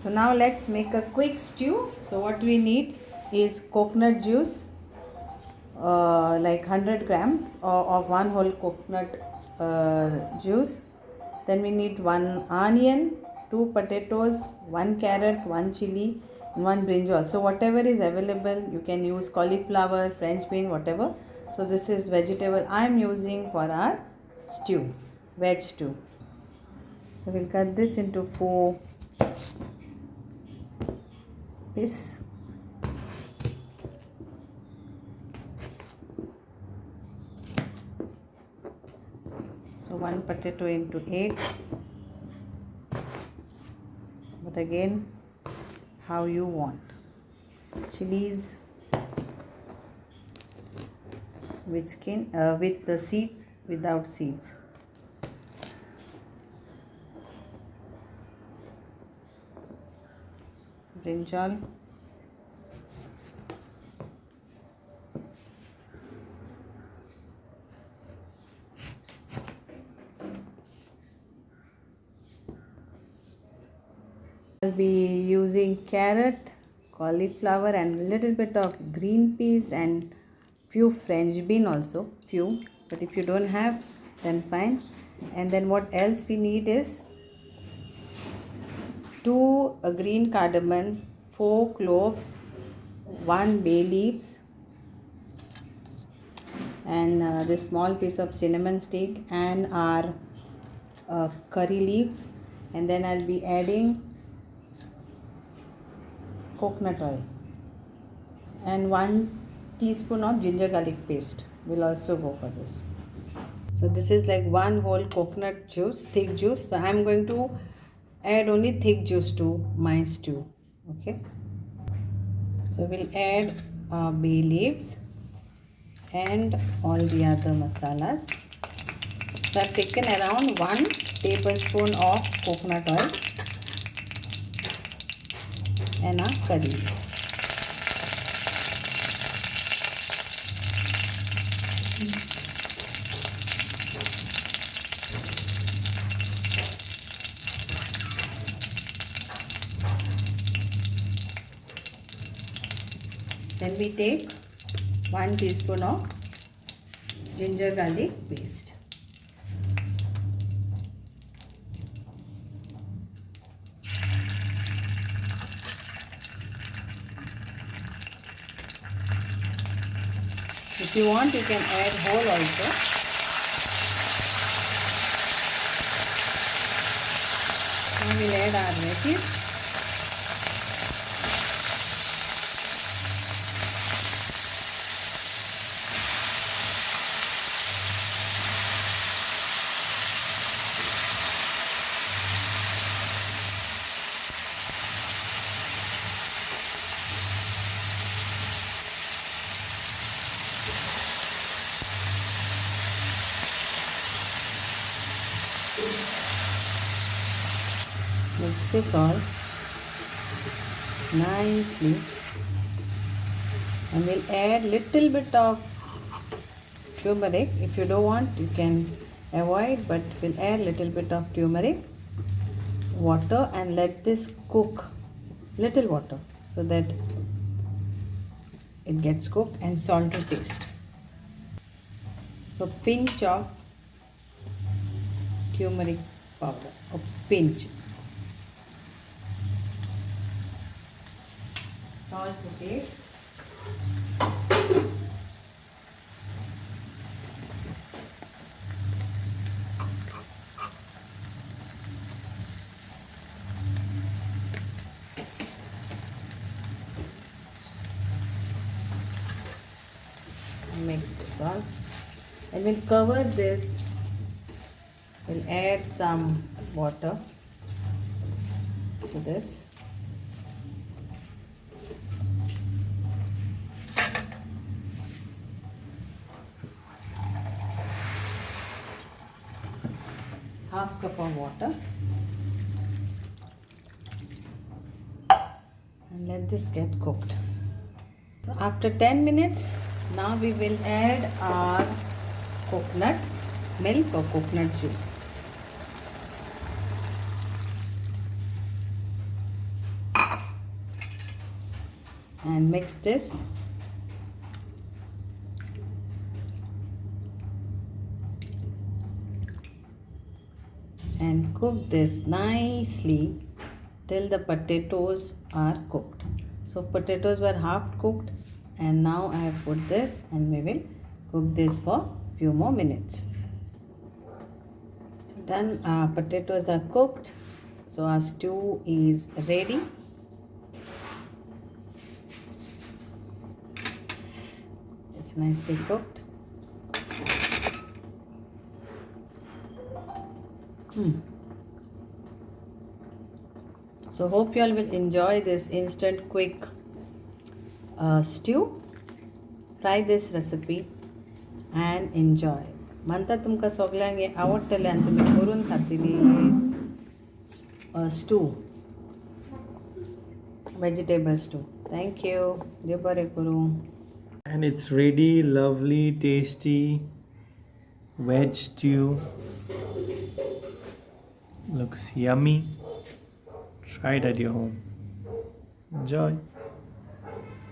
So now let's make a quick stew. So what we need is coconut juice, like 100 grams of one whole coconut juice. Then we need 1 onion, 2 potatoes, 1 carrot, 1 chili, and 1 brinjal. So whatever is available, you can use cauliflower, French bean, whatever. So this is vegetable I am using for our stew, veg stew. So we'll cut this into 4 pieces. So 1 potato into 8. But again, how you want. Chilies with skin, with the seeds, without seeds. Brinjal. I'll be using carrot, cauliflower, and a little bit of green peas and few French bean also, few. But if you don't have, then fine. And then what else we need is 2 green cardamom, 4 cloves, 1 bay leaves, and this small piece of cinnamon stick, and our curry leaves. And then I'll be adding coconut oil and 1 teaspoon of ginger garlic paste will also go for this. So this is like 1 whole coconut juice, thick juice. So I'm going to add only thick juice to my stew. Okay. So we'll add bay leaves and all the other masalas. So I've taken around 1 tablespoon of coconut oil and our curry leaves. Then we take 1 teaspoon of ginger garlic paste. If you want, you can add whole also. Now we'll add our veggies. Mix this all nicely, and we'll add little bit of turmeric. If you don't want, you can avoid, but we'll add little bit of turmeric water and let this cook, little water, so that it gets cooked, and salt to taste. So pinch of turmeric powder, a pinch. Salt to taste. Mix this all, and we'll cover this. We'll add some water to this. Half cup of water, and let this get cooked. So after 10 minutes, now we will add our coconut milk or coconut juice. and mix this. And cook this nicely till the potatoes are cooked. So potatoes were half cooked, and now I have put this, and we will cook this for few more minutes. So done, our potatoes are cooked, so our stew is ready. It's nicely cooked. So hope you all will enjoy this instant quick stew. Try this recipe and enjoy. म्हणता तुमकां सगल्यांक आवडटलें आनी तुमी करून खातीली stew, vegetable stew. Thank you. देव बरें करूं. And it's ready, lovely, tasty veg stew. Looks yummy. Try it at your home. Enjoy.